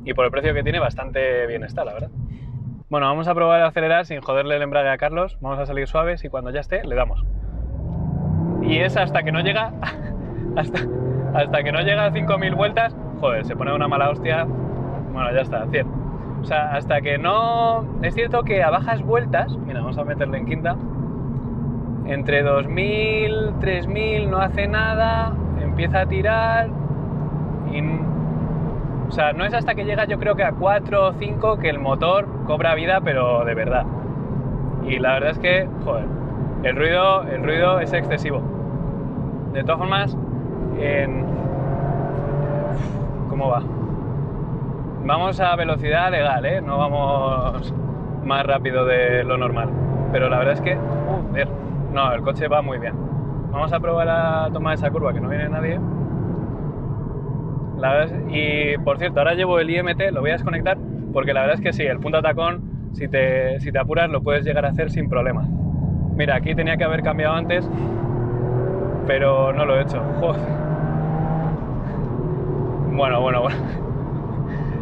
Y por el precio que tiene, bastante bien está, la verdad. Bueno, vamos a probar a acelerar sin joderle el embrague a Carlos. Vamos a salir suaves y cuando ya esté, le damos. Y es hasta que no llega... hasta que no llega a 5.000 vueltas, joder, se pone una mala hostia. Bueno, ya está, 100. O sea, hasta que no... Es cierto que a bajas vueltas, mira, vamos a meterle en quinta, entre 2.000, 3.000 no hace nada, empieza a tirar y... O sea, no es hasta que llega, yo creo que a 4 o 5 que el motor cobra vida, pero de verdad. Y la verdad es que, joder, el ruido es excesivo. De todas formas, ¿cómo va? Vamos a velocidad legal, ¿eh? No vamos más rápido de lo normal. Pero la verdad es que, joder, no, el coche va muy bien. Vamos a probar a tomar esa curva, que no viene nadie. La verdad es, y por cierto, ahora llevo el IMT, lo voy a desconectar, porque la verdad es que sí, el punta tacón, si te apuras, lo puedes llegar a hacer sin problema. Mira, aquí tenía que haber cambiado antes, pero no lo he hecho. Joder. Bueno.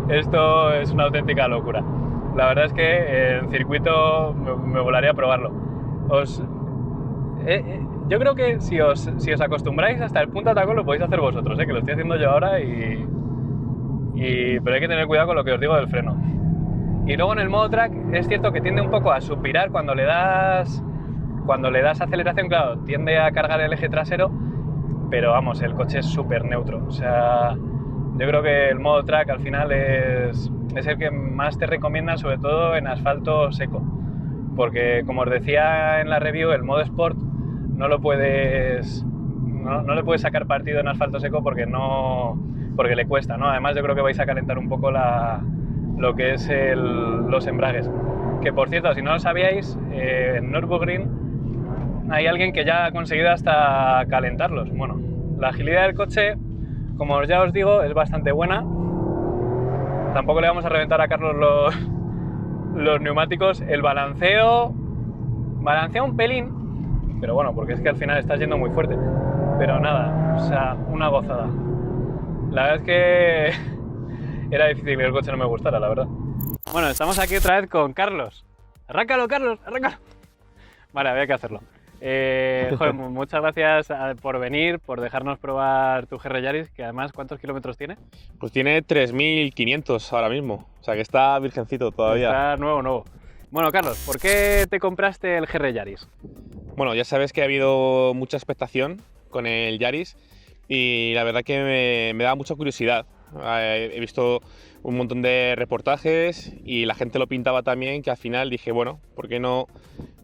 Esto es una auténtica locura. La verdad es que en circuito me volaría a probarlo. Yo creo que si os acostumbráis hasta el punta tacón lo podéis hacer vosotros, que lo estoy haciendo yo ahora pero hay que tener cuidado con lo que os digo del freno. Y luego en el modo track es cierto que tiende un poco a suspirar cuando le das aceleración, claro, tiende a cargar el eje trasero, pero vamos, el coche es súper neutro. O sea, yo creo que el modo track al final es el que más te recomienda, sobre todo en asfalto seco, porque como os decía en la review, el modo Sport no le puedes sacar partido en asfalto seco porque le cuesta, ¿no? Además yo creo que vais a calentar un poco lo que es los embragues. Que por cierto, si no lo sabíais, en Nürburgring hay alguien que ya ha conseguido hasta calentarlos. Bueno, la agilidad del coche, como ya os digo, es bastante buena. Tampoco le vamos a reventar a Carlos los neumáticos. El balancea un pelín, pero bueno, porque es que al final estás yendo muy fuerte. Pero nada, o sea, una gozada. La verdad es que era difícil que el coche no me gustara, la verdad. Bueno, estamos aquí otra vez con Carlos. ¡Arráncalo, Carlos! ¡Arráncalo! Vale, había que hacerlo. Joder, muchas gracias por venir, por dejarnos probar tu GR Yaris, que además, ¿cuántos kilómetros tiene? Pues tiene 3.500 ahora mismo, o sea que está virgencito todavía. Está nuevo. Bueno, Carlos, ¿por qué te compraste el GR Yaris? Bueno, ya sabes que ha habido mucha expectación con el Yaris y la verdad que me da mucha curiosidad. He visto un montón de reportajes y la gente lo pintaba también, que al final dije, bueno, ¿por qué no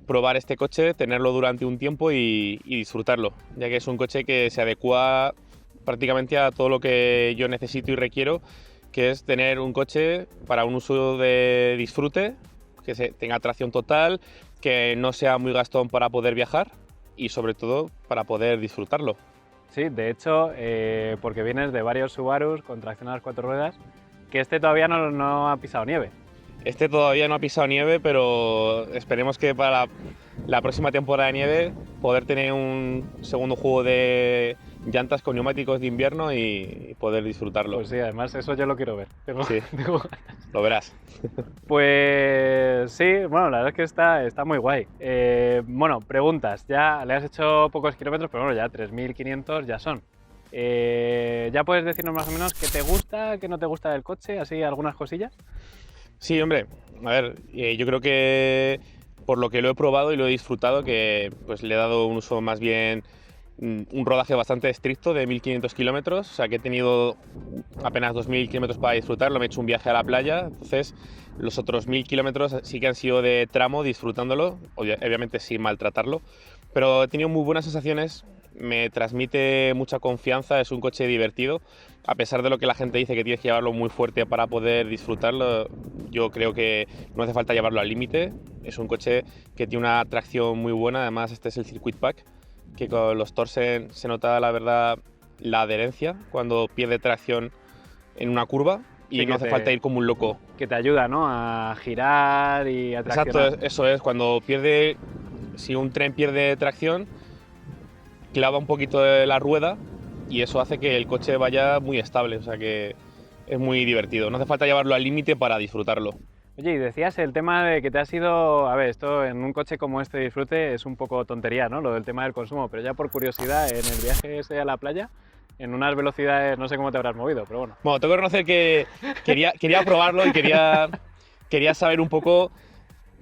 probar este coche, tenerlo durante un tiempo y disfrutarlo? Ya que es un coche que se adecua prácticamente a todo lo que yo necesito y requiero, que es tener un coche para un uso de disfrute, que tenga tracción total, que no sea muy gastón para poder viajar y sobre todo para poder disfrutarlo. Sí, de hecho, porque vienes de varios Subarus con tracción a las 4 ruedas, que este todavía no ha pisado nieve. Este todavía no ha pisado nieve, pero esperemos que para la próxima temporada de nieve poder tener un segundo juego de llantas con neumáticos de invierno y poder disfrutarlo. Pues sí, además eso yo lo quiero ver. Sí, lo verás. Pues sí, bueno, la verdad es que está muy guay. Bueno, preguntas, ya le has hecho pocos kilómetros, pero bueno, ya 3.500 ya son. ¿Ya puedes decirnos más o menos qué te gusta, qué no te gusta del coche, así algunas cosillas? Sí, hombre, a ver, yo creo que por lo que lo he probado y lo he disfrutado, que pues le he dado un uso más bien, un rodaje bastante estricto de 1.500 kilómetros, o sea que he tenido apenas 2.000 kilómetros para disfrutarlo, me he hecho un viaje a la playa, entonces los otros 1.000 kilómetros sí que han sido de tramo disfrutándolo, obviamente sin maltratarlo, pero he tenido muy buenas sensaciones, me transmite mucha confianza, es un coche divertido, a pesar de lo que la gente dice que tienes que llevarlo muy fuerte para poder disfrutarlo, yo creo que no hace falta llevarlo al límite, es un coche que tiene una tracción muy buena, además este es el Circuit Pack, que con los Torsen se nota la verdad la adherencia cuando pierde tracción en una curva y Sí, no hace falta ir como un loco. Que te ayuda, ¿no? A girar y a traccionar. Exacto, eso es, cuando pierde, si un tren pierde tracción, clava un poquito de la rueda y eso hace que el coche vaya muy estable, o sea que es muy divertido. No hace falta llevarlo al límite para disfrutarlo. Oye, y decías el tema de que te has ido, a ver, esto en un coche como este Disfrute es un poco tontería, ¿no? Lo del tema del consumo, pero ya por curiosidad, en el viaje ese a la playa, en unas velocidades, no sé cómo te habrás movido, pero bueno. Bueno, tengo que reconocer que quería probarlo y quería saber un poco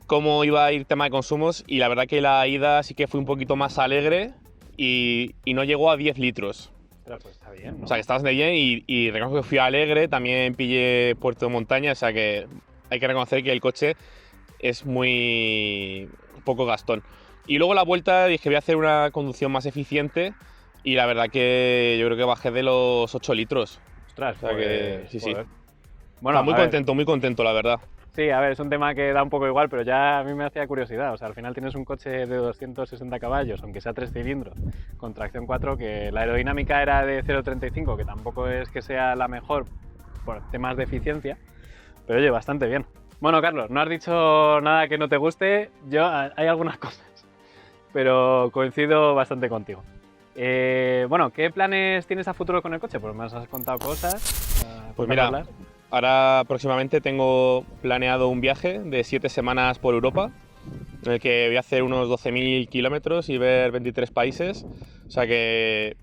cómo iba a ir el tema de consumos y la verdad que la ida sí que fue un poquito más alegre y no llegó a 10 litros. Pero pues está bien, ¿no? O sea que está bastante bien y reconozco que fui alegre, también pillé puerto de montaña, o sea que hay que reconocer que el coche es muy poco gastón. Y luego la vuelta dije voy a hacer una conducción más eficiente y la verdad que yo creo que bajé de los 8 litros. Ostras, O sea que sí, sí. joder. Bueno, Está muy contento la verdad. Sí, a ver, es un tema que da un poco igual, pero ya a mí me hacía curiosidad. O sea, al final tienes un coche de 260 caballos, aunque sea 3 cilindros, con tracción 4, que la aerodinámica era de 0,35, que tampoco es que sea la mejor por temas de eficiencia, pero oye, bastante bien. Bueno, Carlos, no has dicho nada que no te guste. Hay algunas cosas, pero coincido bastante contigo. Bueno, ¿qué planes tienes a futuro con el coche? Pues me has contado cosas. Pues mira, ahora próximamente tengo planeado un viaje de 7 semanas por Europa, en el que voy a hacer unos 12.000 kilómetros y ver 23 países. O sea que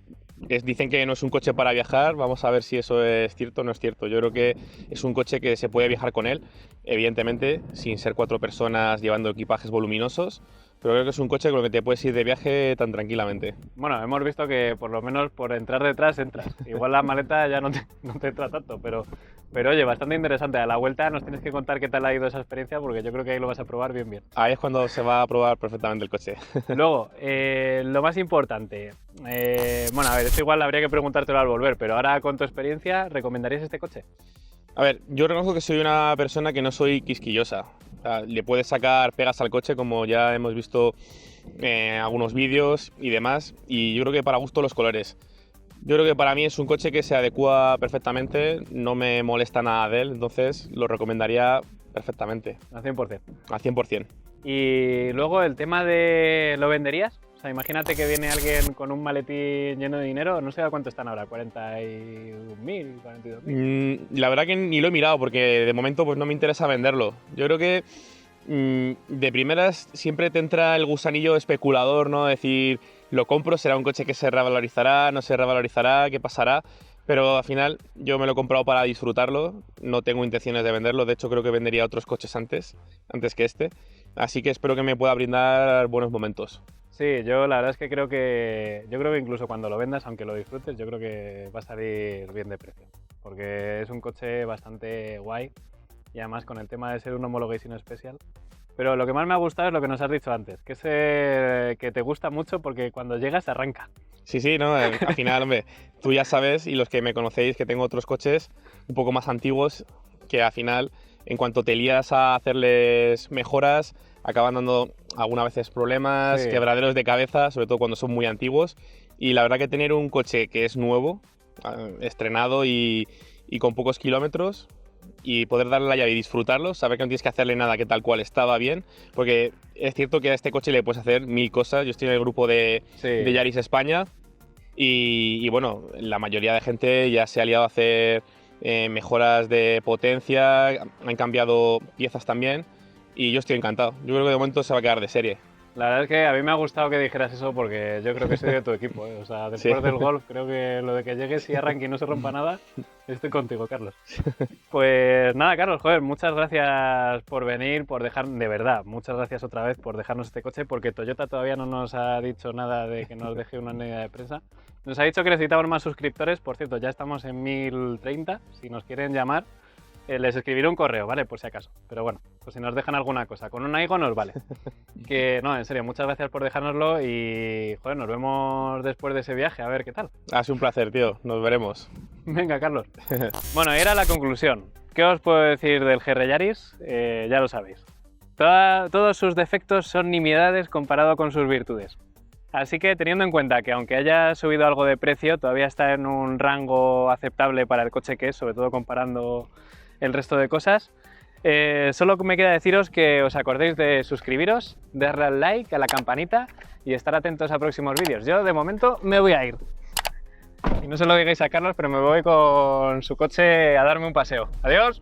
dicen que no es un coche para viajar, vamos a ver si eso es cierto o no es cierto. Yo creo que es un coche que se puede viajar con él, evidentemente, sin ser 4 personas llevando equipajes voluminosos, pero creo que es un coche con el que te puedes ir de viaje tan tranquilamente. Bueno, hemos visto que por lo menos por entrar detrás entras. Igual la maleta ya no te entra tanto, pero oye, bastante interesante. A la vuelta nos tienes que contar qué tal ha ido esa experiencia, porque yo creo que ahí lo vas a probar bien. Ahí es cuando se va a probar perfectamente el coche. Luego, lo más importante, bueno, a ver, esto igual habría que preguntártelo al volver, pero ahora con tu experiencia, ¿recomendarías este coche? A ver, yo reconozco que soy una persona que no soy quisquillosa. O sea, le puedes sacar pegas al coche, como ya hemos visto en algunos vídeos y demás, y yo creo que para gusto los colores. Yo creo que para mí es un coche que se adecua perfectamente, no me molesta nada de él, entonces lo recomendaría perfectamente. Al 100%. Al 100%. Y luego el tema de... ¿Lo venderías? O sea, imagínate que viene alguien con un maletín lleno de dinero, no sé a cuánto están ahora, 41.000, 42.000. La verdad que ni lo he mirado porque de momento pues no me interesa venderlo. Yo creo que De primeras siempre te entra el gusanillo especulador, ¿no? Decir, lo compro, será un coche que se revalorizará, no se revalorizará, qué pasará. Pero al final yo me lo he comprado para disfrutarlo, no tengo intenciones de venderlo, de hecho creo que vendería otros coches antes que este. Así que espero que me pueda brindar buenos momentos. Sí, yo la verdad es que creo que incluso cuando lo vendas, aunque lo disfrutes, yo creo que va a salir bien de precio, porque es un coche bastante guay y además con el tema de ser un homologation special. Pero lo que más me ha gustado es lo que nos has dicho antes, que es que te gusta mucho porque cuando llegas arranca. Sí, no, al final, hombre, tú ya sabes y los que me conocéis que tengo otros coches un poco más antiguos que al final, en cuanto te lías a hacerles mejoras, acaban dando algunas veces problemas, Sí. quebraderos de cabeza, sobre todo cuando son muy antiguos. Y la verdad que tener un coche que es nuevo, estrenado y con pocos kilómetros, y poder darle la llave y disfrutarlo, saber que no tienes que hacerle nada, que tal cual estaba bien, porque es cierto que a este coche le puedes hacer 1000 cosas. Yo estoy en el grupo de Yaris España y bueno, la mayoría de gente ya se ha liado a hacer mejoras de potencia, han cambiado piezas también y yo estoy encantado. Yo creo que de momento se va a quedar de serie. La verdad es que a mí me ha gustado que dijeras eso porque yo creo que soy de tu equipo, ¿eh? O sea, después Sí. del golf creo que lo de que llegues y arranque y no se rompa nada, estoy contigo, Carlos. Pues nada, Carlos, joder, muchas gracias por venir, por dejar, de verdad, muchas gracias otra vez por dejarnos este coche, porque Toyota todavía no nos ha dicho nada de que nos deje una unidad de prensa. Nos ha dicho que necesitamos más suscriptores, por cierto, ya estamos en 1030, si nos quieren llamar. Les escribiré un correo, ¿vale? Por si acaso. Pero bueno, pues si nos dejan alguna cosa, con un Aigo nos vale. Que no, en serio, muchas gracias por dejárnoslo y, joder, nos vemos después de ese viaje, a ver qué tal. Ha sido un placer, tío. Nos veremos. Venga, Carlos. Bueno, y era la conclusión. ¿Qué os puedo decir del GR Yaris? Ya lo sabéis. Todos sus defectos son nimiedades comparado con sus virtudes. Así que teniendo en cuenta que aunque haya subido algo de precio, todavía está en un rango aceptable para el coche que es, sobre todo comparando el resto de cosas. Solo me queda deciros que os acordéis de suscribiros, darle al like, a la campanita y estar atentos a próximos vídeos. Yo de momento me voy a ir. Y no se lo digáis a Carlos, pero me voy con su coche a darme un paseo. ¡Adiós!